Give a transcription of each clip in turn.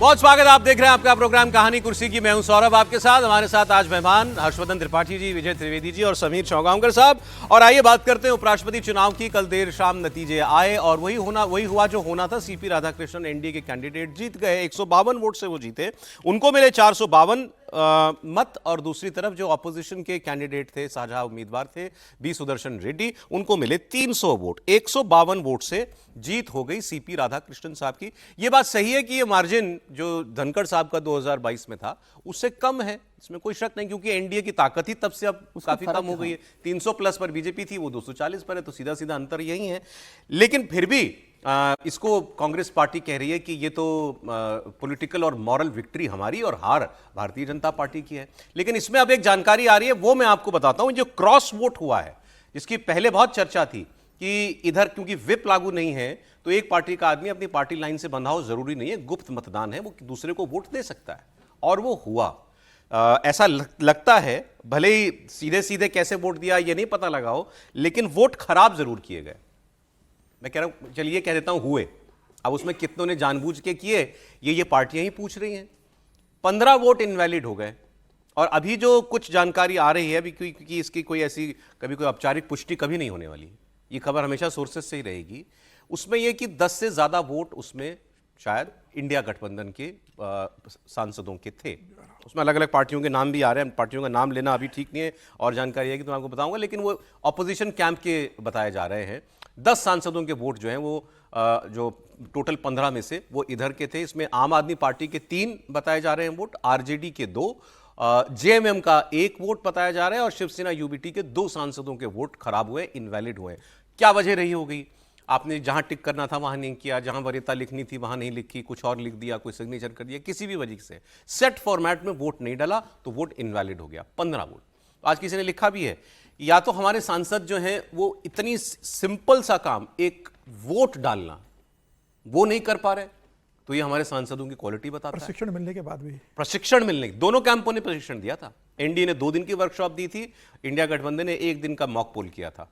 बहुत स्वागत, आप देख रहे हैं आपका प्रोग्राम कहानी कुर्सी की। मैं हूं सौरभ, आपके साथ। हमारे साथ आज मेहमान हर्षवर्धन त्रिपाठी जी, विजय त्रिवेदी जी और समीर चौगांवकर साहब। और आइए बात करते हैं उपराष्ट्रपति चुनाव की। कल देर शाम नतीजे आए और वही हुआ जो होना था। सीपी राधाकृष्णन एनडीए के कैंडिडेट जीत गए। 152 वोट से वो जीते। उनको मिले 452 मत। और दूसरी तरफ जो ऑपोजिशन के कैंडिडेट थे, साझा उम्मीदवार थे बी सुदर्शन रेड्डी, उनको मिले 300 वोट। 152 वोट से जीत हो गई सीपी राधाकृष्णन साहब की। यह बात सही है कि यह मार्जिन जो धनखड़ साहब का 2022 में था उससे कम है, इसमें कोई शक नहीं, क्योंकि एनडीए की ताकत ही तब से अब काफी कम हो गई है। 300 प्लस पर बीजेपी थी, वो 240 पर है, तो सीधा सीधा अंतर यही है। लेकिन फिर भी इसको कांग्रेस पार्टी कह रही है कि ये तो पॉलिटिकल और मॉरल विक्ट्री हमारी और हार भारतीय जनता पार्टी की है। लेकिन इसमें अब एक जानकारी आ रही है, वो मैं आपको बताता हूं। जो क्रॉस वोट हुआ है, जिसकी पहले बहुत चर्चा थी कि इधर क्योंकि विप लागू नहीं है तो एक पार्टी का आदमी अपनी पार्टी लाइन से बंधा हो जरूरी नहीं है, गुप्त मतदान है, वो दूसरे को वोट दे सकता है। और वो हुआ। ऐसा लगता है, भले ही सीधे सीधे कैसे वोट दिया ये नहीं पता लगा हो, लेकिन वोट खराब जरूर किए गए। मैं कह रहा हूं, चलिए कह देता हूं हुए। अब उसमें कितनों ने जानबूझ के किए ये पार्टियां ही पूछ रही हैं। 15 वोट इनवैलिड हो गए। और अभी जो कुछ जानकारी आ रही है, अभी क्योंकि इसकी कोई ऐसी कभी कोई औपचारिक पुष्टि कभी नहीं होने वाली, ये खबर हमेशा सोर्सेस से ही रहेगी, उसमें यह कि 10 से ज्यादा वोट उसमें शायद इंडिया गठबंधन के सांसदों के थे। उसमें अलग अलग पार्टियों के नाम भी आ रहे हैं। पार्टियों का नाम लेना अभी ठीक नहीं है, और जानकारी है कि तो मैं आपको बताऊंगा, लेकिन वो ऑपोजिशन कैंप के बताए जा रहे हैं। 10 सांसदों के वोट जो हैं वो जो टोटल 15 में से वो इधर के थे। इसमें आम आदमी पार्टी के 3 बताए जा रहे हैं वोट, आरजेडी के 2, जेएमएम का 1 वोट बताया जा रहा है, और शिवसेना यूबीटी के 2 सांसदों के वोट खराब हुए, इनवैलिड हुए। क्या वजह रही होगी? आपने जहां टिक करना था वहां नहीं किया, जहां वरीयता लिखनी थी वहां नहीं लिखी, कुछ और लिख दिया, कोई सिग्नेचर कर दिया, किसी भी वजह से सेट फॉर्मेट में वोट नहीं डाला तो वोट इनवैलिड हो गया। 15 वोट। आज किसी ने लिखा भी है, या तो हमारे सांसद जो हैं वो इतनी सिंपल सा काम, एक वोट डालना, वो नहीं कर पा रहे, तो ये हमारे सांसदों की क्वालिटी बताता है। प्रशिक्षण मिलने के बाद भी, प्रशिक्षण मिलने, दोनों कैंपों ने प्रशिक्षण दिया था। एनडीए ने 2 दिन की वर्कशॉप दी थी, इंडिया गठबंधन ने 1 दिन का मॉक पोल किया था।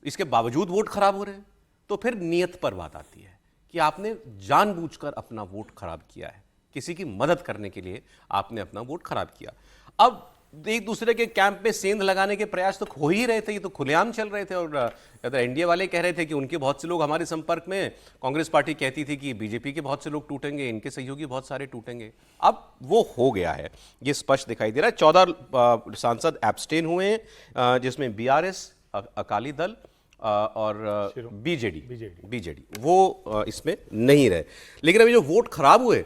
इसके बावजूद वोट खराब हो रहे हैं। तो फिर नियत पर बात आती है कि आपने जानबूझकर अपना वोट खराब किया है, किसी की मदद करने के लिए आपने अपना वोट खराब किया। अब एक दूसरे के कैंप में सेंध लगाने के प्रयास तो हो ही रहे थे, ये तो खुलेआम चल रहे थे। और एनडीए वाले कह रहे थे कि उनके बहुत से लोग हमारे संपर्क में, कांग्रेस पार्टी कहती थी कि बीजेपी के बहुत से लोग टूटेंगे, इनके सहयोगी बहुत सारे टूटेंगे। अब वो हो गया है, ये स्पष्ट दिखाई दे रहा है। 14 सांसद एब्सटेन हुए हैं, जिसमें बीआरएस, अकाली दल और बीजेडी वो इसमें नहीं रहे। लेकिन अभी जो वोट खराब हुए,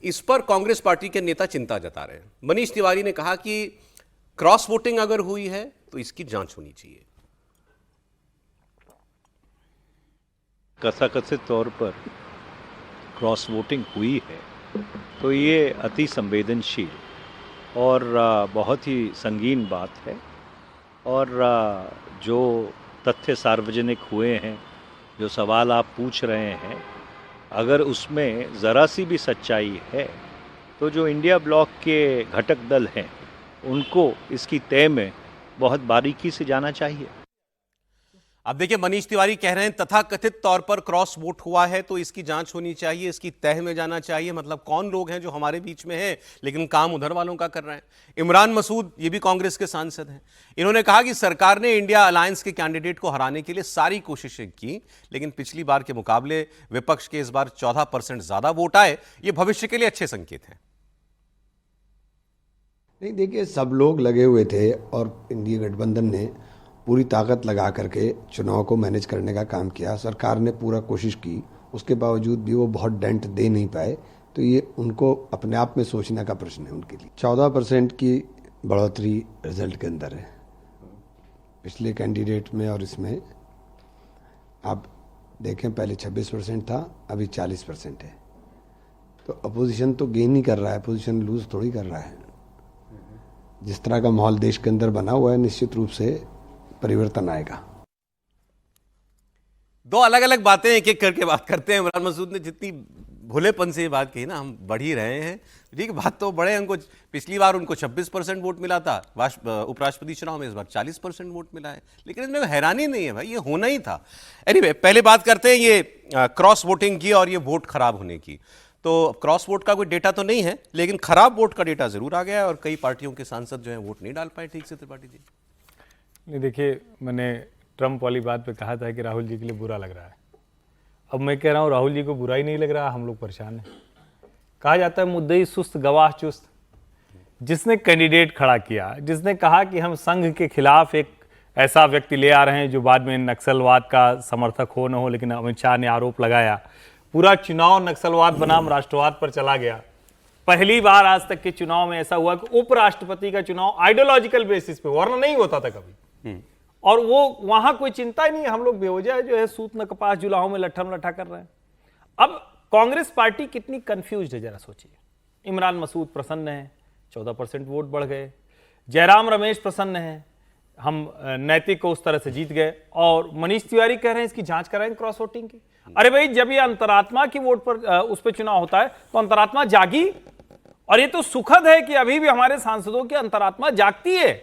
इस पर कांग्रेस पार्टी के नेता चिंता जता रहे हैं। मनीष तिवारी ने कहा कि क्रॉस वोटिंग अगर हुई है तो इसकी जांच होनी चाहिए। कथाकथित तौर पर क्रॉस वोटिंग हुई है तो ये अति संवेदनशील और बहुत ही संगीन बात है। और जो तथ्य सार्वजनिक हुए हैं, जो सवाल आप पूछ रहे हैं, अगर उसमें ज़रा सी भी सच्चाई है तो जो इंडिया ब्लॉक के घटक दल हैं उनको इसकी तय में बहुत बारीकी से जाना चाहिए। अब देखिए, मनीष तिवारी कह रहे हैं तथाकथित तौर पर क्रॉस वोट हुआ है तो इसकी जांच होनी चाहिए, इसकी तह में जाना चाहिए। मतलब कौन लोग हैं जो हमारे बीच में हैं लेकिन काम उधर वालों का कर रहे हैं। इमरान मसूद, ये भी कांग्रेस के सांसद हैं, इन्होंने कहा कि सरकार ने इंडिया अलायंस के कैंडिडेट को हराने के लिए सारी कोशिशें की, लेकिन पिछली बार के मुकाबले विपक्ष के इस बार 14% ज्यादा वोट आए। ये भविष्य के लिए अच्छे संकेत हैं। नहीं, देखिए, सब लोग लगे हुए थे और इंडिया गठबंधन ने पूरी ताकत लगा करके चुनाव को मैनेज करने का काम किया। सरकार ने पूरा कोशिश की, उसके बावजूद भी वो बहुत डेंट दे नहीं पाए। तो ये उनको अपने आप में सोचने का प्रश्न है उनके लिए। 14% की बढ़ोतरी रिजल्ट के अंदर है, पिछले कैंडिडेट में और इसमें। आप देखें, पहले 26% था, अभी 40% है। तो अपोजिशन तो गेन नहीं कर रहा है, अपोजिशन लूज थोड़ी कर रहा है। जिस तरह का माहौल देश के अंदर बना हुआ है, निश्चित रूप से परिवर्तन आएगा। 2 अलग अलग बातें एक एक करके बात करते हैं। इमरान मसूद ने जितनी भोलेपन से ये बात कही ना, हम बढ़ ही रहे हैं, ठीक, बात तो बड़े। उनको पिछली बार उनको 26% वोट मिला था उपराष्ट्रपति चुनाव में, इस बार 40% वोट मिला है। लेकिन इसमें हैरानी नहीं है भाई, ये होना ही था। एनीवे, पहले बात करते हैं ये क्रॉस वोटिंग की और ये वोट खराब होने की। तो क्रॉस वोट का कोई डेटा तो नहीं है, लेकिन खराब वोट का डेटा जरूर आ गया है और कई पार्टियों के सांसद जो हैं वोट नहीं डाल पाए ठीक से। त्रिपाठी जी, नहीं देखिए, मैंने ट्रम्प वाली बात पे कहा था कि राहुल जी के लिए बुरा लग रहा है। अब मैं कह रहा हूँ राहुल जी को बुरा ही नहीं लग रहा, हम लोग परेशान हैं। कहा जाता है मुद्दई सुस्त गवाह चुस्त। जिसने कैंडिडेट खड़ा किया, जिसने कहा कि हम संघ के खिलाफ एक ऐसा व्यक्ति ले आ रहे हैं जो बाद में नक्सलवाद का समर्थक हो न हो, लेकिन अमित शाह ने आरोप लगाया, पूरा चुनाव नक्सलवाद बनाम राष्ट्रवाद पर चला गया। पहली बार आज तक के चुनाव में ऐसा हुआ कि उपराष्ट्रपति का चुनाव आइडियोलॉजिकल बेसिस पे, वरना नहीं होता था कभी। और वो वहां कोई चिंता ही नहीं, हम लोग बेवजह जो है सूत न कपास जुलाहों में लट्ठम लट्ठा कर रहे हैं। अब कांग्रेस पार्टी कितनी कंफ्यूज्ड है जरा सोचिए। इमरान मसूद प्रसन्न है, 14% वोट बढ़ गए। जयराम रमेश प्रसन्न है, हम नैतिक को उस तरह से जीत गए। और मनीष तिवारी कह रहे हैं इसकी जांच कराएंगे क्रॉस वोटिंग की। अरे भाई, जब ये अंतरात्मा की वोट पर उस पर चुनाव होता है तो अंतरात्मा जागी। और ये तो सुखद है कि अभी भी हमारे सांसदों की अंतरात्मा जागती है।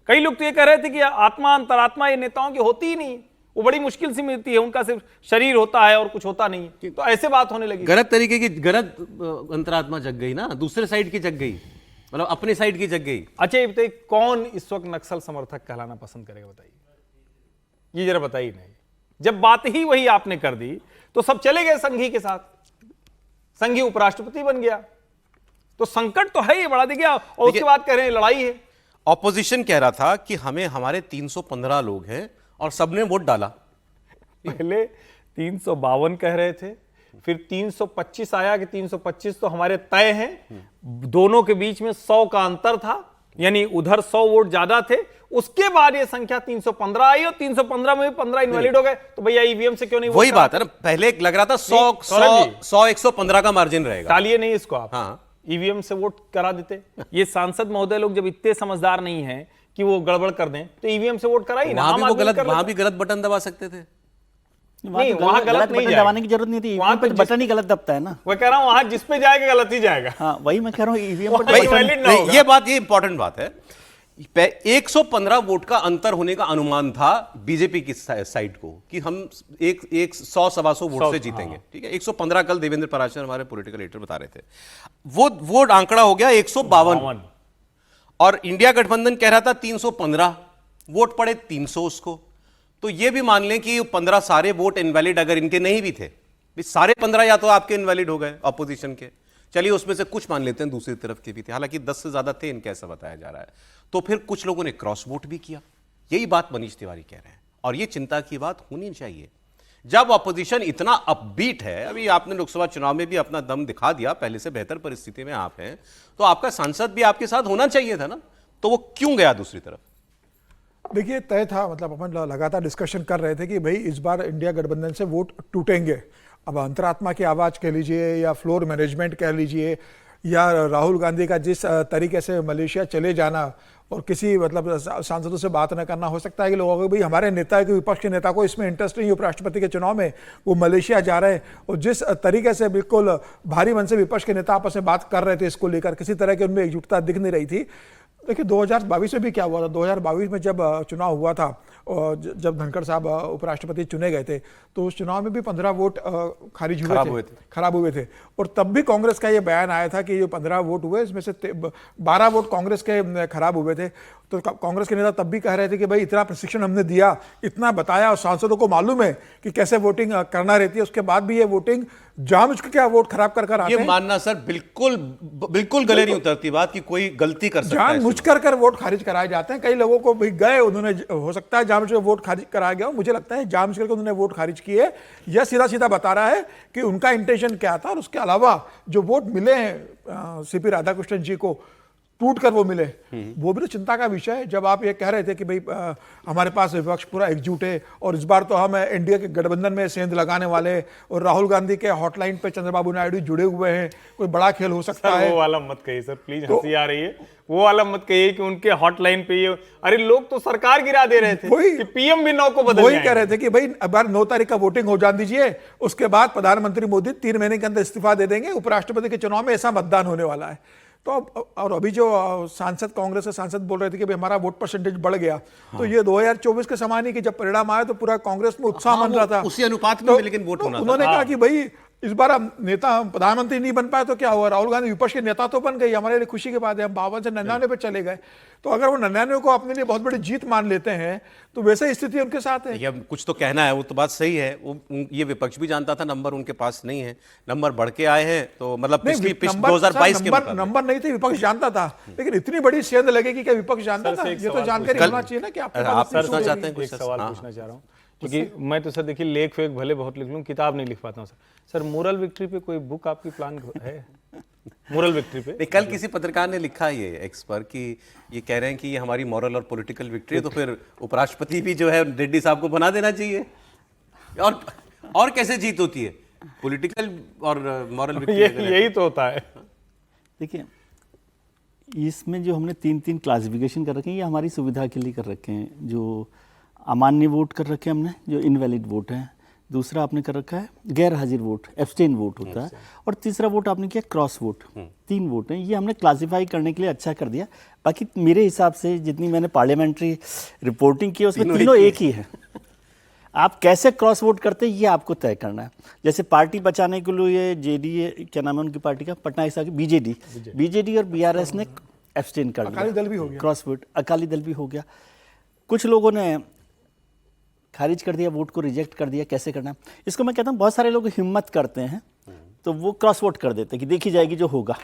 कई लोग तो ये कह रहे थे कि आत्मा अंतरात्मा ये नेताओं की होती ही नहीं, वो बड़ी मुश्किल से मिलती है, उनका सिर्फ शरीर होता है और कुछ होता नहीं है। तो ऐसे बात होने लगी। गलत तरीके की गलत अंतरात्मा जग गई ना, दूसरे साइड की जग गई, मतलब अपने साइड की जग गई। अच्छा, ये बताइए कौन इस वक्त नक्सल समर्थक कहलाना पसंद करेगा, बताइए, ये जरा बताइए। नहीं, जब बात ही वही आपने कर दी तो सब चले गए संघी के साथ, संघी उपराष्ट्रपति बन गया। तो संकट तो है ये बड़ा, देखिए। और उसके बाद कह रहे हैं लड़ाई है। ऑपोजिशन कह रहा था कि हमें हमारे 315 लोग हैं और सबने वोट डाला। पहले 352 कह रहे थे, फिर 325 आया कि 325 तो हमारे तय हैं। दोनों के बीच में 100 का अंतर था, यानी उधर 100 वोट ज्यादा थे। उसके बाद ये संख्या 315 आई और 315 में 15 इनवैलिड हो गए। तो भैया ईवीएम से क्यों नहीं? वही बात है ना, पहले लग रहा था 100 115 का मार्जिन रहेगा। टालिए नहीं इसको आप। हाँ, ईवीएम से वोट करा देते। ये सांसद महोदय लोग जब इतने समझदार नहीं हैं कि वो गड़बड़ कर दें, तो ईवीएम से वोट कराइए ना। वहां भी गलत बटन दबा सकते थे। नहीं, वहां गलत नहीं दबाने की जरूरत नहीं थी। वहां पे बटन ही गलत दबता है ना। मैं कह रहा हूं वहां जिस पे जाएगा गलत ही जाएगा। हाँ, वही मैं कह रहा हूँ, ईवीएम पर नहीं, ये इंपॉर्टेंट बात है। 115 वोट का अंतर होने का अनुमान था बीजेपी की साइड को कि हम एक 100-125 वोट से जीतेंगे। ठीक है, 115 कल देवेंद्र पराशर हमारे पॉलिटिकल एडिटर बता रहे थे। वो आंकड़ा हो गया 152 और इंडिया गठबंधन कह रहा था 315, वोट पड़े 300 उसको। तो ये भी मान लें कि 15 सारे वोट इनवैलिड अगर इनके नहीं भी थे, सारे 15 या तो आपके इनवैलिड हो गए ऑपोजिशन के, चलिए उसमें से कुछ मान लेते हैं दूसरी तरफ के भी थे, हालांकि 10 से ज्यादा थे इनका ऐसा बताया जा रहा है। तो फिर कुछ लोगों ने क्रॉस वोट भी किया। यही बात मनीष तिवारी कह रहे हैं और ये चिंता की बात होनी चाहिए। जब ऑपोजिशन इतना अपबीट है, अभी आपने लोकसभा चुनाव में भी अपना दम दिखा दिया, पहले से बेहतर परिस्थिति में आप हैं, तो आपका सांसद भी आपके साथ होना चाहिए था ना, तो वो क्यों गया दूसरी तरफ? देखिए, तय था, मतलब अपन लगातार डिस्कशन कर रहे थे कि भाई इस बार इंडिया गठबंधन से वोट टूटेंगे। अब अंतरात्मा की आवाज़ कह लीजिए या फ्लोर मैनेजमेंट कह लीजिए या राहुल गांधी का जिस तरीके से मलेशिया चले जाना और किसी मतलब सांसदों से बात न करना, हो सकता है कि लोगों को भाई हमारे नेता के विपक्ष के नेता को इसमें इंटरेस्ट नहीं है उपराष्ट्रपति के चुनाव में, वो मलेशिया जा रहे हैं। और जिस तरीके से बिल्कुल भारी मन से विपक्ष के नेता आपस में बात कर रहे थे इसको लेकर, किसी तरह की उनमें एकजुटता दिख नहीं रही थी। देखिए 2022 में भी क्या हुआ था, 2022 में जब चुनाव हुआ था और जब धनखड़ साहब उपराष्ट्रपति चुने गए थे, तो उस चुनाव में भी 15 वोट खराब हुए थे। और तब भी कांग्रेस का ये बयान आया था कि जो 15 वोट हुए इसमें से 12 वोट कांग्रेस के खराब हुए थे। तो कांग्रेस के नेता तब भी कह रहे थे कि भाई इतना प्रशिक्षण हमने दिया, इतना बताया और सांसदों को मालूम है कि कैसे वोटिंग करना रहती है, उसके बाद भी ये वोटिंग जानबूझ के क्या वोट खराब कर आते हैं। ये मानना सर बिल्कुल गले नहीं उतरती बात कि कोई गलती कर सकता है। जानबूझ कर वोट खारिज कराए जाते हैं। कई लोगों को भी गए, उन्होंने, हो सकता है जानबूझ कर वोट खारिज कराया गया, मुझे लगता है जानबूझ करके उन्होंने वोट खारिज किए। यह सीधा सीधा बता रहा है कि उनका इंटेंशन क्या था। और उसके अलावा जो वोट मिले हैं सीपी राधाकृष्णन जी को, टूट कर वो मिले, वो भी तो चिंता का विषय है। जब आप ये कह रहे थे कि भाई हमारे पास विपक्ष पूरा एकजुट है और इस बार तो हम एनडीए के गठबंधन में सेंध लगाने वाले, और राहुल गांधी के हॉटलाइन पे चंद्रबाबू नायडू जुड़े हुए हैं, कोई बड़ा खेल हो सकता है। वो वाला मत कहिए सर, प्लीज, हंसी आ रही है। वो वाला मत कहिए कि उनके हॉटलाइन पे ये, अरे लोग तो सरकार गिरा दे रहे थे कि पीएम भी 9 को बदल वही कह रहे थे कि भाई अब 9 तारीख का वोटिंग हो जान दीजिए, उसके बाद प्रधानमंत्री मोदी 3 महीने के अंदर इस्तीफा दे देंगे, उपराष्ट्रपति के चुनाव में ऐसा मतदान होने वाला है। तो और अभी जो सांसद, कांग्रेस के सांसद बोल रहे थे कि भाई हमारा वोट परसेंटेज बढ़ गया, तो ये 2024 के समान ही कि जब परिणाम आया तो पूरा कांग्रेस में उत्साह बन रहा था, उसी अनुपात में, लेकिन वोट होना था। उन्होंने कहा कि भाई इस बार हम नेता प्रधानमंत्री नहीं बन पाए तो क्या हुआ, राहुल गांधी विपक्ष के नेता तो बन गए, हमारे लिए खुशी की बात है, हम 52 से 99 पे चले गए। तो अगर वो 99 को अपने लिए बहुत बड़ी जीत मान लेते हैं तो वैसे स्थिति उनके साथ है। ये कुछ तो कहना है, वो तो बात सही है। ये विपक्ष भी जानता था नंबर उनके पास नहीं है, नंबर बढ़ के आए हैं, तो मतलब पिछली 2022 के मुकाबले नंबर नहीं थे, विपक्ष जानता था, लेकिन इतनी बड़ी सेंध लगेगी क्या विपक्ष जानता था? ये तो जानकारी होना चाहिए ना कि आपके पास आप इतनी पूछना सूझ चाहते हैं होगी। कुछ? एक सवाल पूछना चाह रहा हूँ, क्योंकि मैं तो सर देखिए लेख फेक भले बहुत लिख लूँ, किताब नहीं लिख पाता हूँ सर। मोरल विक्ट्री पे कोई बुक आपकी प्लान है? मोरल विक्ट्री पे नहीं, कल किसी पत्रकार ने लिखा ये एक्स पर कि ये कह रहे हैं कि ये हमारी मॉरल और पॉलिटिकल विक्ट्री है, तो फिर उपराष्ट्रपति भी जो है रेड्डी साहब को बना देना चाहिए। और कैसे जीत होती है, पॉलिटिकल और मॉरल विक्ट्री? यही तो होता है। देखिए, इसमें जो हमने 3 क्लासिफिकेशन कर रखे हैं, ये हमारी सुविधा के लिए कर रखे हैं। जो अमान्य वोट कर रखे हैं हमने, जो इनवैलिड वोट है। दूसरा आपने कर रखा है गैर हाजिर वोट, एब्सटेन वोट होता है। और तीसरा वोट आपने किया क्रॉस वोट। 3 वोट हैं, ये हमने क्लासिफाई करने के लिए अच्छा कर दिया। बाकी मेरे हिसाब से जितनी मैंने पार्लियामेंट्री रिपोर्टिंग की है उसमें तीनों एक ही है। आप कैसे क्रॉस वोट करते हैं ये आपको तय करना है। जैसे पार्टी बचाने के लिए जेडीए, क्या नाम है उनकी पार्टी का, पटना साहब की बीजेडी और बीआरएस ने एब्सटेन कर दिया, अकाली दल भी हो गया, क्रॉस वोट अकाली दल भी हो गया। कुछ लोगों ने खारिज कर दिया, वोट को रिजेक्ट कर दिया। कैसे करना है इसको मैं कहता हूँ, बहुत सारे लोग हिम्मत करते हैं तो वो क्रॉस वोट कर देते कि देखी जाएगी जो होगा।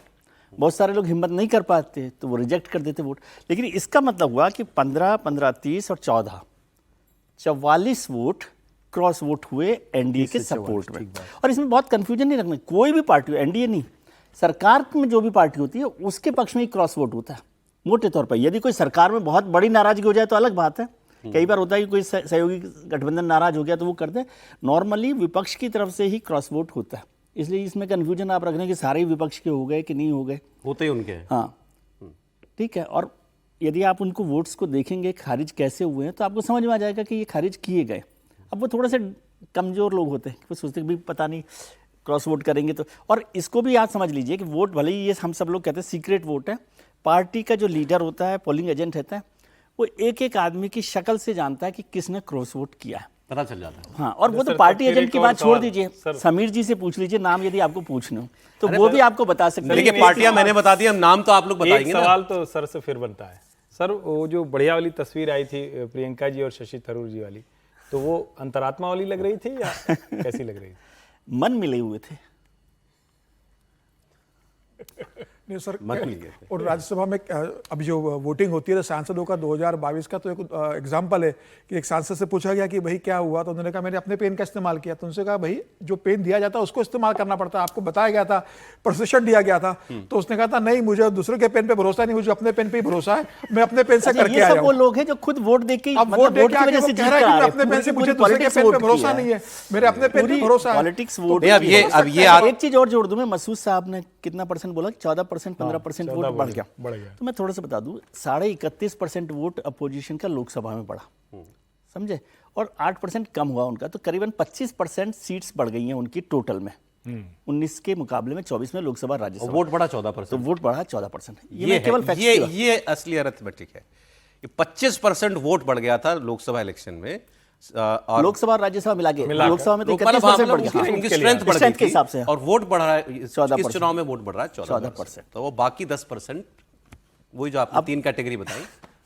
बहुत सारे लोग हिम्मत नहीं कर पाते तो वो रिजेक्ट कर देते वोट। लेकिन इसका मतलब हुआ कि 15, 15, 30 और 14 44 वोट क्रॉस वोट हुए एनडीए के सपोर्ट में। और इसमें बहुत कंफ्यूजन नहीं रखना, कोई भी पार्टी हो, एनडीए नहीं, सरकार में जो भी पार्टी होती है उसके पक्ष में ही क्रॉस वोट होता है मोटे तौर पर। यदि कोई सरकार में बहुत बड़ी नाराजगी हो जाए तो अलग बात है, कई बार होता है कि कोई सहयोगी गठबंधन नाराज हो गया तो वो कर दे। नॉर्मली विपक्ष की तरफ से ही क्रॉस वोट होता है, इसलिए इसमें कन्फ्यूजन आप रख रहे हैं कि सारे ही विपक्ष के हो गए कि नहीं हो गए, होते ही उनके हैं। हाँ ठीक है। और यदि आप उनको वोट्स को देखेंगे खारिज कैसे हुए हैं तो आपको समझ में आ जाएगा कि ये खारिज किए गए। अब वो थोड़े से कमज़ोर लोग होते हैं, वो सोचते हैं भी पता नहीं क्रॉस वोट करेंगे तो। और इसको भी आप समझ लीजिए कि वोट भले ही ये हम सब लोग कहते हैं सीक्रेट वोट है, पार्टी का जो लीडर होता है, पोलिंग एजेंट रहता है, वो एक एक आदमी की शक्ल से जानता है कि किसने क्रॉस वोट किया है, पता चल जाता है। हाँ। और वो तो पार्टी एजेंट की बात छोड़ दीजिए, समीर जी से पूछ लीजिए नाम, यदि आपको पूछने हो तो वो भी आपको बता सकते हैं। देखिए पार्टियां मैंने बता दी, हम नाम तो आप लोग एक बताएंगे ना। सवाल तो सर से फिर बनता है सर, वो जो बढ़िया वाली तस्वीर आई थी प्रियंका जी और शशि थरूर जी वाली, तो वो अंतरात्मा वाली लग रही थी या कैसी लग रही थी? मन मिले हुए थे। नहीं सर, मत मिल गए थे। और राज्यसभा में अभी जो वोटिंग होती है सांसदों का 2022 का, तो एक एग्जाम्पल है कि एक सांसद से पूछा गया कि भाई क्या हुआ, तो उन्होंने कहा मैंने अपने पेन का इस्तेमाल किया। तो उनसे कहा भाई जो पेन दिया जाता है उसको इस्तेमाल करना पड़ता है, आपको बताया गया था, प्रशिक्षण दिया गया था। तो उसने कहा था नहीं मुझे दूसरे के पेन पे भरोसा नहीं, मुझे अपने पेन पे ही भरोसा है, मैं अपने पेन से करके ये आया सब वो हूँ। लोग हैं जो खुद वोट देके ही, अब मतलब वोट दे वोट के की आके वजह वो से कह जीत रहा है कर कि आ मैं रहे अपने हैं। पेन से, पूरी मुझे दूसरे के politics पेन पे वोट भरोसा किया नहीं है, मेरे अपने पेन पे भरोसा है। पॉलिटिक्स वोट नहीं, अब ये किया। अब ये आप एक चीज और जोड़ दूं मैं, मसूद साहब ने कितना परसेंट बोला, 14%, 15% वोट बढ़ गया। तो मैं थोड़ा सा बता दूं, 31.5% वोट अपोजिशन का लोकसभा में बढ़ा, समझे, और 8% कम हुआ उनका, तो करीबन 25% सीट्स बढ़ गई हैं उनकी टोटल में। 19 के मुकाबले में 24 में लोकसभा राज्यसभा, वोट बढ़ा तो 14%। वोट बढ़ा 14%। ये मैं केवल facts की बात- ये असली अरिथमेटिक है। ये 25% वोट बढ़ गया था लोकसभा इलेक्शन में, और लोकसभा राज्यसभा मिला के लोकसभा में तो मतलब 31% बढ़ उनकी गया। उनकी स्ट्रेंथ बढ़ गई स्ट्रेंथ के थी, हिसाब से और वोट बढ़ रहा है, 14%। इस चुनाव में वोट बढ़ रहा है 14%। तो वो बाकी 10%, वही जो आपने 3 कैटेगरी बताई,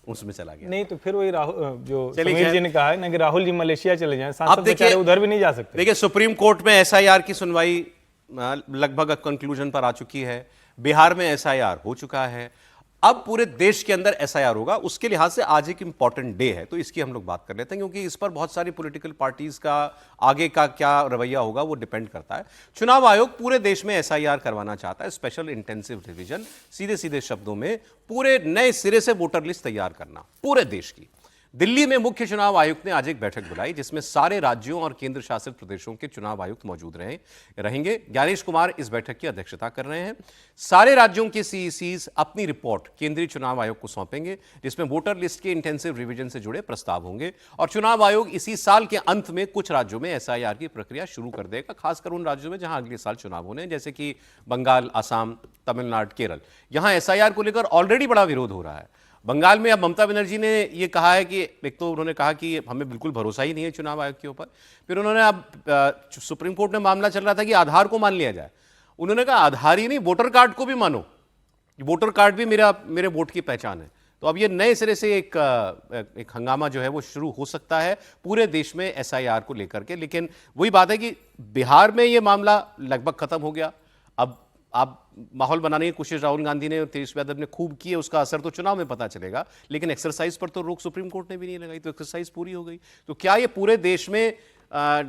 उसमें चला गया। नहीं तो फिर वही राहुल, जो चलिए समीर खैर। जी ने कहा है ना कि राहुल जी मलेशिया चले जाएं, आप सांसद देखिए बेचारे उधर भी नहीं जा सकते। देखिए सुप्रीम कोर्ट में एसआईआर की सुनवाई लगभग कंक्लूजन पर आ चुकी है, बिहार में एसआईआर हो चुका है, अब पूरे देश के अंदर एसआईआर होगा। उसके लिहाज से आज एक इंपॉर्टेंट डे है, तो इसकी हम लोग बात कर लेते हैं, क्योंकि इस पर बहुत सारी पॉलिटिकल पार्टीज का आगे का क्या रवैया होगा वो डिपेंड करता है। चुनाव आयोग पूरे देश में एसआईआर करवाना चाहता है, स्पेशल इंटेंसिव रिवीजन, सीधे सीधे शब्दों में पूरे नए सिरे से वोटर लिस्ट तैयार करना पूरे देश की। दिल्ली में मुख्य चुनाव आयुक्त ने आज एक बैठक बुलाई, जिसमें सारे राज्यों और केंद्र शासित प्रदेशों के चुनाव आयुक्त मौजूद रहेंगे। ज्ञानेश कुमार इस बैठक की अध्यक्षता कर रहे हैं। सारे राज्यों के सीईसीज अपनी रिपोर्ट केंद्रीय चुनाव आयोग को सौंपेंगे, जिसमें वोटर लिस्ट के इंटेंसिव रिवीजन से जुड़े प्रस्ताव होंगे, और चुनाव आयोग इसी साल के अंत में कुछ राज्यों में एसआईआर की प्रक्रिया शुरू कर देगा, खासकर उन राज्यों में जहां अगले साल चुनाव होने हैं, जैसे कि बंगाल, असम, तमिलनाडु, केरल। यहां एसआईआर को लेकर ऑलरेडी बड़ा विरोध हो रहा है। बंगाल में अब ममता बनर्जी ने ये कहा है कि एक तो उन्होंने कहा कि हमें बिल्कुल भरोसा ही नहीं है चुनाव आयोग के ऊपर, फिर उन्होंने अब सुप्रीम कोर्ट में मामला चल रहा था कि आधार को मान लिया जाए, उन्होंने कहा आधार ही नहीं वोटर कार्ड को भी मानो, वोटर कार्ड भी मेरे वोट की पहचान है। तो अब ये नए सिरे से एक हंगामा जो है वो शुरू हो सकता है पूरे देश में एसआईआर को लेकर के। लेकिन वही बात है कि बिहार में ये मामला लगभग खत्म हो गया। अब आप माहौल बनाने की कोशिश राहुल गांधी ने और तेजस्वी यादव ने खूब की है, उसका असर तो चुनाव में पता चलेगा, लेकिन एक्सरसाइज पर तो रोक सुप्रीम कोर्ट ने भी नहीं लगाई, तो एक्सरसाइज पूरी हो गई। तो क्या ये पूरे देश में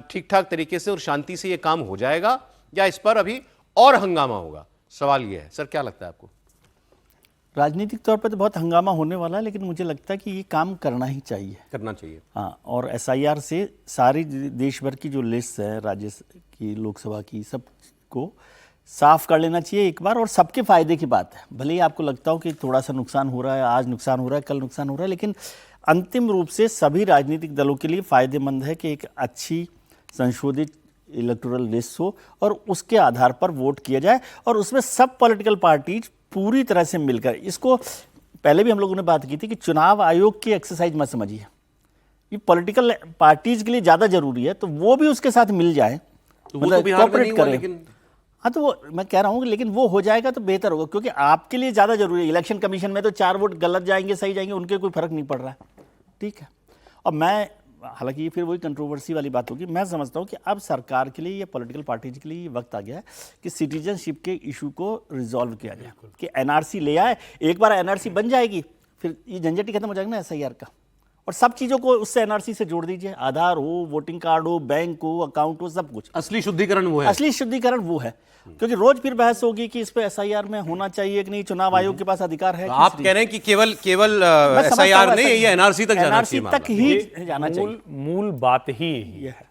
ठीक ठाक तरीके से और शांति से ये काम हो जाएगा या इस पर अभी और हंगामा होगा? सवाल ये है। सर क्या लगता है आपको? राजनीतिक तौर पर तो बहुत हंगामा होने वाला है, लेकिन मुझे लगता है कि ये काम करना ही चाहिए, करना चाहिए। हाँ, और एसआईआर से सारी देश भर की जो लिस्ट है राज्य की, लोकसभा की, सब को साफ कर लेना चाहिए एक बार, और सबके फायदे की बात है। भले ही आपको लगता हो कि थोड़ा सा नुकसान हो रहा है, आज नुकसान हो रहा है, कल नुकसान हो रहा है, लेकिन अंतिम रूप से सभी राजनीतिक दलों के लिए फायदेमंद है कि एक अच्छी संशोधित इलेक्टोरल लिस्ट हो और उसके आधार पर वोट किया जाए, और उसमें सब पॉलिटिकल पार्टीज पूरी तरह से मिलकर इसको, पहले भी हम लोगों ने बात की थी कि चुनाव आयोग की एक्सरसाइज मत समझिए, ये पॉलिटिकल पार्टीज के लिए ज़्यादा जरूरी है, तो वो भी उसके साथ मिल जाए, तो वो तो बिहार में नहीं हुआ, लेकिन हाँ, तो वो मैं कह रहा हूँ, लेकिन वो हो जाएगा तो बेहतर होगा, क्योंकि आपके लिए ज़्यादा जरूरी है। इलेक्शन कमीशन में तो 4 वोट गलत जाएंगे, सही जाएंगे, उनके कोई फर्क नहीं पड़ रहा है, ठीक है। और मैं, हालांकि ये फिर वही कंट्रोवर्सी वाली बात होगी, मैं समझता हूँ कि अब सरकार के लिए या पॉलिटिकल पार्टीज के लिए ये वक्त आ गया है कि सिटीजनशिप के इशू को रिजॉल्व किया जाए, कि एनआरसी ले आए। एक बार एनआरसी बन जाएगी, फिर ये झंझट ही खत्म हो जाएगा ना एसआईआर का, और सब चीज़ों को उससे एनआरसी से जोड़ दीजिए, आधार हो, वोटिंग कार्ड हो, बैंक हो, अकाउंट हो, सब कुछ। असली शुद्धिकरण वो है, असली शुद्धिकरण वो है, क्योंकि रोज फिर बहस होगी कि इस पे एसआईआर में होना चाहिए कि नहीं, चुनाव आयोग के पास अधिकार है। तो आप कह रहे हैं कि केवल एसआईआर नहीं, ये एनआरसी तक जाना चाहिए, एनआरसी तक ही जाना चाहिए। मूल बात ही यही है,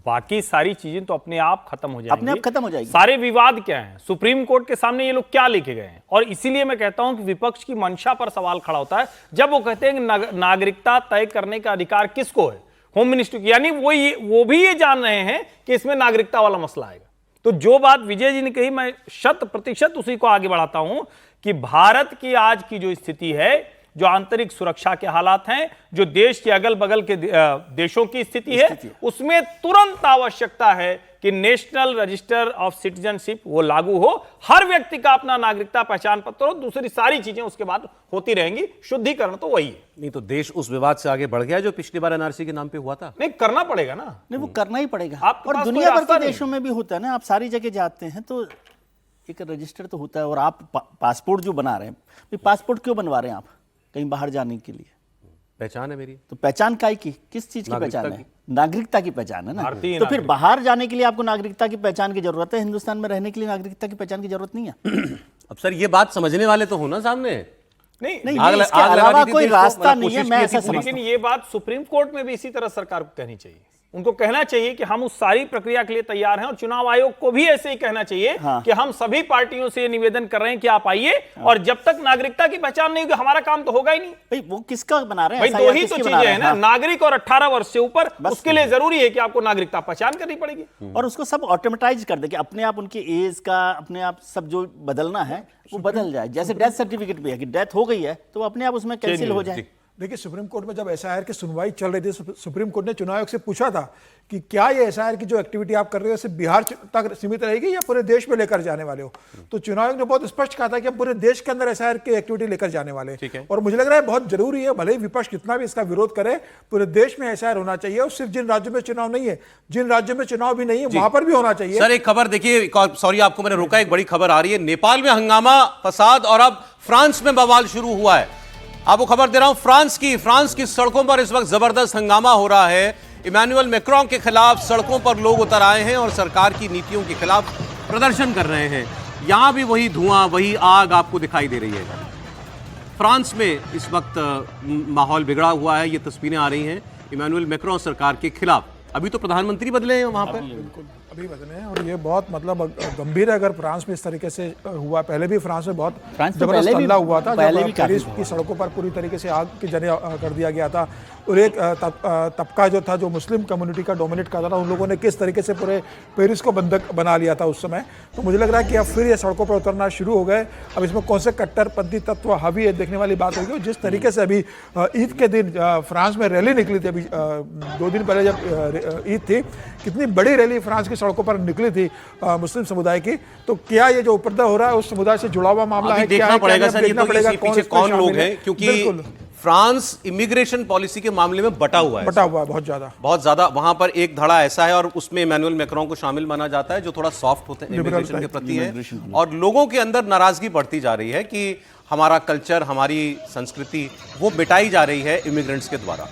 बाकी सारी चीजें तो अपने आप खत्म हो जाएंगी, अपने आप खत्म हो जाएगी। सारे विवाद क्या हैं, सुप्रीम कोर्ट के सामने ये लोग क्या लेके गए हैं, और इसीलिए मैं कहता हूं कि विपक्ष की मंशा पर सवाल खड़ा होता है जब वो कहते हैं कि नागरिकता तय करने का अधिकार किसको है, होम मिनिस्ट्री की, यानी वो भी ये जान रहे हैं कि इसमें नागरिकता वाला मसला आएगा। तो जो बात विजय जी ने कही, मैं 100% उसी को आगे बढ़ाता हूं कि भारत की आज की जो स्थिति है, जो आंतरिक सुरक्षा के हालात हैं, जो देश के अगल बगल के देशों की स्थिति है, उसमें तुरंत आवश्यकता है कि नेशनल रजिस्टर ऑफ सिटीजनशिप वो लागू हो, हर व्यक्ति का अपना नागरिकता पहचान पत्र हो, दूसरी सारी चीजें उसके बाद होती रहेंगी, शुद्धिकरण तो वही है। नहीं तो देश उस विवाद से आगे बढ़ गया जो पिछली बार एनआरसी के नाम पे हुआ था। नहीं, करना पड़ेगा ना, नहीं वो करना ही पड़ेगा। आपके और पास दुनिया कोई भर रास्ता के नहीं। देशों में भी होता है ना, आप सारी जगह जाते हैं तो एक रजिस्टर तो होता है, और आप पासपोर्ट जो बना रहे हैं, पासपोर्ट क्यों बनवा रहे हैं आप? कहीं बाहर जाने के लिए। पहचान है मेरी, तो पहचान काय की, किस चीज की नागरिकता पहचान है? नागरिकता की पहचान है ना। भारतीय तो फिर नागरिक। बाहर जाने के लिए आपको नागरिकता की पहचान की जरूरत है, हिंदुस्तान में रहने के लिए नागरिकता की पहचान की जरूरत नहीं है। अब सर ये बात समझने वाले तो हो ना सामने। नहीं, नहीं, आग इसके लगा अलावा दी थी कोई देश को, रास्ता मतलब नहीं है, कोशिश मैं की ऐसा थी समझता लेकिन ये बात सुप्रीम कोर्ट में भी इसी तरह सरकार को कहनी चाहिए, उनको कहना चाहिए कि हम उस सारी प्रक्रिया के लिए तैयार हैं, और चुनाव आयोग को भी ऐसे ही कहना चाहिए हाँ। कि हम सभी पार्टियों से निवेदन कर रहे हैं कि आप आइए, और जब तक नागरिकता की पहचान नहीं होगी हमारा काम तो होगा ही नहीं। भाई वो किसका बना रहे हैं? भाई दो ही तो किसकी चीजें बना रहे हैं ना, हाँ। नागरिक और 18 वर्ष से ऊपर, बस उसके लिए जरूरी है कि आपको नागरिकता पहचान करनी पड़ेगी, और उसको सब ऑटोमेटाइज कर दे कि अपने आप उनकी एज का, अपने आप सब जो बदलना है वो बदल जाए। जैसे डेथ सर्टिफिकेट भी है कि डेथ हो गई है तो अपने आप उसमें कैंसिल हो जाए। देखिए, सुप्रीम कोर्ट में जब एसआईआर की सुनवाई चल रही थी, सुप्रीम कोर्ट ने चुनाव आयोग से पूछा था कि क्या ये एसआईआर की जो एक्टिविटी आप कर रहे हो सिर्फ बिहार तक सीमित रहेगी या पूरे देश में लेकर जाने वाले हो? तो चुनाव आयोग ने बहुत स्पष्ट कहा था कि हम पूरे देश के अंदर एसआईआर की एक्टिविटी लेकर जाने वाले हैं, और मुझे लग रहा है बहुत जरूरी है, भले ही विपक्ष कितना भी इसका विरोध करे, पूरे देश में एसआईआर होना चाहिए, और सिर्फ जिन राज्यों में चुनाव नहीं है, जिन राज्यों में चुनाव भी नहीं है वहां पर भी होना चाहिए। सर एक खबर देखिए, सॉरी आपको मैंने रोका, एक बड़ी खबर आ रही है, नेपाल में हंगामा, फसाद, और अब फ्रांस में बवाल शुरू हुआ है। आपको खबर दे रहा हूं फ्रांस की सड़कों पर इस वक्त जबरदस्त हंगामा हो रहा है। इमैनुअल मैक्रों के खिलाफ सड़कों पर लोग उतर आए हैं और सरकार की नीतियों के खिलाफ प्रदर्शन कर रहे हैं। यहां भी वही धुआं, वही आग आपको दिखाई दे रही है। फ्रांस में इस वक्त माहौल बिगड़ा हुआ है, ये तस्वीरें आ रही हैं इमैनुअल मैक्रों सरकार के खिलाफ। अभी तो प्रधानमंत्री बदले हैं वहां पर। अभी बदले हैं और ये बहुत मतलब गंभीर है अगर फ्रांस में इस तरीके से हुआ। पहले भी फ्रांस में बहुत फ्रांस तो जबरदस्त पहले भी- हमला हुआ था पहले जब भी काफी पेरिस की सड़कों पर पूरी तरीके से आग की जरिया कर दिया गया था और एक तबका जो था जो मुस्लिम कम्युनिटी का डोमिनेट करता था, उन लोगों ने किस तरीके से पूरे पेरिस को बंधक बना लिया था उस समय। तो मुझे लग रहा है कि अब फिर ये सड़कों पर उतरना शुरू हो गए। अब इसमें कौन से कट्टरपंथी तत्व हावी है देखने वाली बात होगी। और जिस तरीके से अभी ईद के दिन फ्रांस में रैली निकली थी, अभी 2 दिन पहले जब ईद थी, कितनी बड़ी रैली फ्रांस की सड़कों पर निकली थी मुस्लिम समुदाय की। तो क्या ये जो उपद्रव हो रहा है उस समुदाय से जुड़ा हुआ मामला अभी है? क्या देखना है, क्या पड़ेगा नहीं, सर, ये देखना तो पड़ेगा इसके पीछे इसमें कौन लोग शामिल है। हैं, क्योंकि बिल्कुल फ्रांस इमिग्रेशन पॉलिसी के मामले में बटा हुआ है, बटा हुआ है बहुत ज्यादा। वहां पर एक धड़ा ऐसा है और उसमें इमैनुअल मैक्रोन को शामिल माना जाता है जो थोड़ा सॉफ्ट होते हैं इमिग्रेशन के प्रति है, और लोगों के अंदर नाराजगी बढ़ती जा रही है कि हमारा कल्चर, हमारी संस्कृति वो मिटाई जा रही है इमिग्रेंट्स के द्वारा।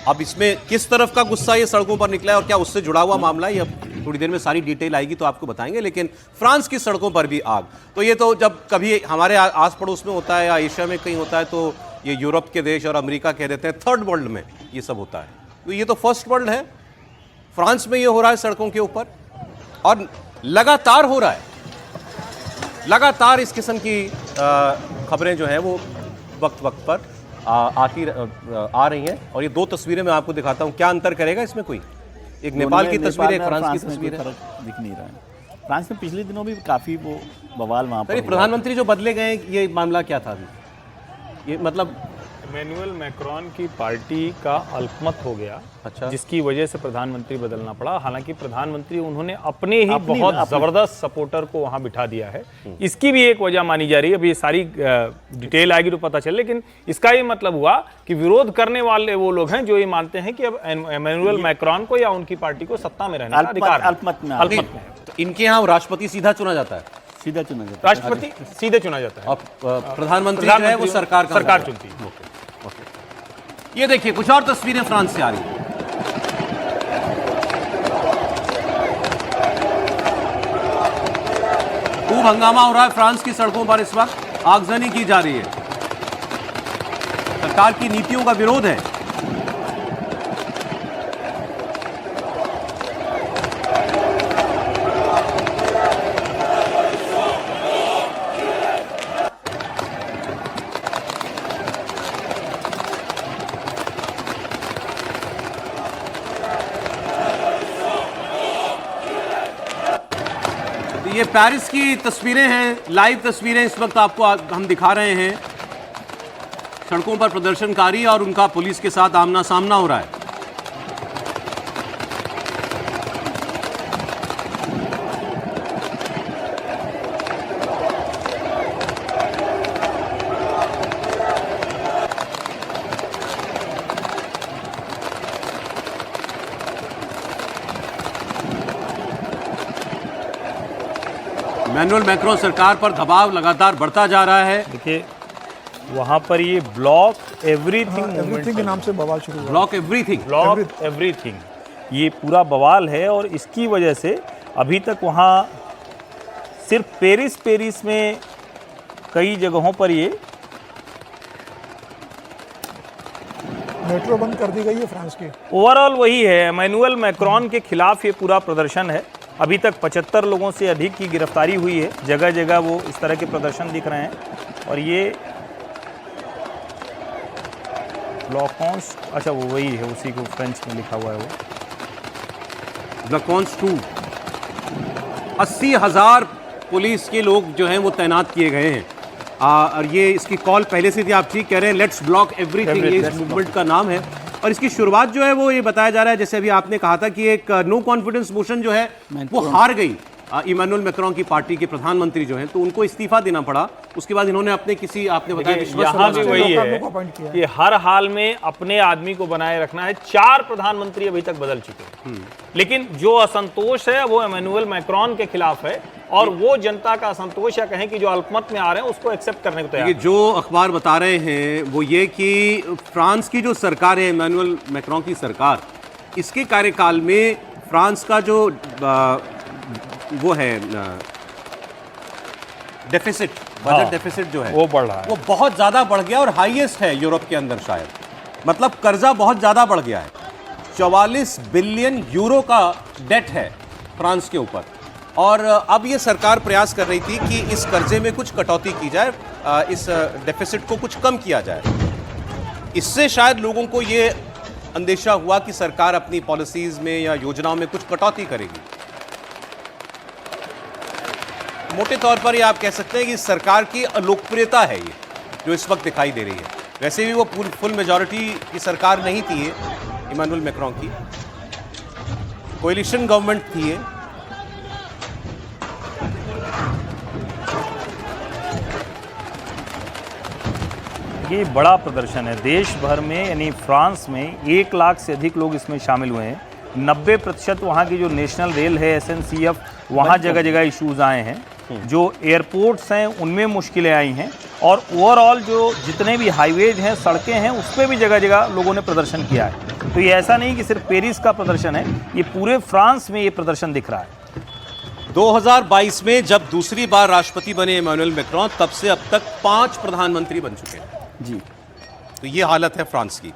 अब इसमें किस तरफ का गुस्सा ये सड़कों पर निकला है और क्या उससे जुड़ा हुआ मामला है, ये अब थोड़ी देर में सारी डिटेल आएगी तो आपको बताएंगे। लेकिन फ्रांस की सड़कों पर भी आग, तो ये तो जब कभी हमारे आस पड़ोस में होता है या एशिया में कहीं होता है तो ये यूरोप के देश और अमेरिका कह देते हैं थर्ड वर्ल्ड में ये सब होता है, तो ये तो फर्स्ट वर्ल्ड है। फ्रांस में ये हो रहा है सड़कों के ऊपर और लगातार हो रहा है, लगातार इस किस्म की खबरें जो हैं वो वक्त वक्त पर आ रही हैं। और ये 2 तस्वीरें मैं आपको दिखाता हूं, क्या अंतर करेगा इसमें कोई? एक नेपाल की तस्वीर, एक फ्रांस की तस्वीर है। फर्क दिख नहीं रहा है। फ्रांस में पिछले दिनों भी काफी वो बवाल वहाँ पर अरे हुआ। प्रधानमंत्री जो बदले गए, ये मामला क्या था अभी? ये मतलब इमैनुअल मैक्रोन की पार्टी का अल्पमत हो गया, अच्छा। जिसकी वजह से प्रधानमंत्री बदलना पड़ा। हालांकि प्रधानमंत्री उन्होंने अपने ही अपनी- बहुत अपनी- जबरदस्त सपोर्टर को वहां बिठा दिया है। इसकी भी एक वजह मानी जा रही है, अभी ये सारी डिटेल आएगी तो पता चले, लेकिन इसका ये मतलब हुआ कि विरोध करने वाले वो लोग हैं जो ये मानते हैं कि अब इमैनुअल मैक्रोन को या उनकी पार्टी को सत्ता में रहने का अधिकार है। अल्पमत में अल्पमत में तो इनके यहाँ राष्ट्रपति सीधा चुना जाता है सीधा चुना जाता है। राष्ट्रपति सीधे चुना जाता है और प्रधानमंत्री जो है वो सरकार चुनती है। ये देखिए कुछ और तस्वीरें फ्रांस से आ रही हैं। खूब हंगामा हो रहा है फ्रांस की सड़कों पर इस वक्त, आगजनी की जा रही है, सरकार की नीतियों का विरोध है। ये पेरिस की तस्वीरें हैं, लाइव तस्वीरें इस वक्त आपको हम दिखा रहे हैं। सड़कों पर प्रदर्शनकारी और उनका पुलिस के साथ आमना सामना हो रहा है। इमैनुअल मैक्रोन सरकार पर दबाव लगातार बढ़ता जा रहा है। देखिए वहां पर ये ब्लॉक एवरीथिंग एवरीथिंग के नाम से बवाल शुरू हुआ। ब्लॉक एवरीथिंग, ब्लॉक एवरीथिंग, ये पूरा बवाल है। और इसकी वजह से अभी तक वहाँ सिर्फ पेरिस में कई जगहों पर ये मेट्रो बंद कर दी गई है फ्रांस की। ओवरऑल वही है, इमैनुअल मैक्रोन के खिलाफ ये पूरा प्रदर्शन है। अभी तक 75 लोगों से अधिक की गिरफ्तारी हुई है। जगह जगह वो इस तरह के प्रदर्शन दिख रहे हैं। और ये ब्लॉकॉन्स, अच्छा वो वही है, उसी को फ्रेंच में लिखा हुआ है वो। ब्लॉकॉन्स 2, 80,000 पुलिस के लोग जो हैं वो तैनात किए गए हैं। और ये इसकी कॉल पहले से थी, आप ठीक कह रहे हैं, लेट्स ब्लॉक एवरीथिंग, ये इस मूवमेंट का नाम है। और इसकी शुरुआत जो है वो ये बताया जा रहा है, जैसे अभी आपने कहा था कि एक नो कॉन्फिडेंस मोशन जो है वो हार गई इमैनुअल मैक्रोन की पार्टी के प्रधानमंत्री जो हैं, तो उनको इस्तीफा देना पड़ा। उसके बाद इन्होंने अपने किसी, आपने बताया यहाँ भी वही है कि हर हाल में अपने आदमी को बनाए रखना है। 4 प्रधानमंत्री अभी तक बदल चुके हैं, लेकिन जो असंतोष है वो इमैनुअल मैक्रोन के खिलाफ है। और वो जनता का असंतोष, या कहें कि जो अल्पमत में आ रहे हैं, उसको एक्सेप्ट करने को तैयार। जो अखबार बता रहे हैं वो ये कि फ्रांस की जो सरकार है, इमैनुअल मैक्रोन की सरकार, इसके कार्यकाल में फ्रांस का जो वो है डेफिसिट, बजट डेफिसिट जो है वो बढ़ रहा है, वो बहुत ज़्यादा बढ़ गया और हाईएस्ट है यूरोप के अंदर शायद। मतलब कर्जा बहुत ज़्यादा बढ़ गया है, 44 बिलियन यूरो का डेट है फ्रांस के ऊपर, और अब ये सरकार प्रयास कर रही थी कि इस कर्जे में कुछ कटौती की जाए, इस डेफिसिट को कुछ कम किया जाए। इससे शायद लोगों को ये अंदेशा हुआ कि सरकार अपनी पॉलिसीज में या योजनाओं में कुछ कटौती करेगी। मोटे तौर पर ये आप कह सकते हैं कि सरकार की अलोकप्रियता है ये जो इस वक्त दिखाई दे रही है। वैसे भी वो फुल मेजॉरिटी की सरकार नहीं थी ये, इमानुएल मैक्रों की कोएलिशन गवर्नमेंट थी ये। ये बड़ा प्रदर्शन है देश भर में, यानी फ्रांस में 1 लाख से अधिक लोग इसमें शामिल हुए हैं। 90% वहाँ की जो नेशनल रेल है SNCF, वहाँ जगह जगह इश्यूज आए हैं। जो एयरपोर्ट्स हैं उनमें मुश्किलें आई हैं, और ओवरऑल जो जितने भी हाईवेज हैं, सड़कें हैं, उस पर भी जगह जगह लोगों ने प्रदर्शन किया है। तो ये ऐसा नहीं कि सिर्फ पेरिस का प्रदर्शन है, ये पूरे फ्रांस में ये प्रदर्शन दिख रहा है। 2022 में जब दूसरी बार राष्ट्रपति बने इमानुएल मैक्रों, तब से अब तक 5 प्रधानमंत्री बन चुके हैं जी। तो ये हालत है फ्रांस की।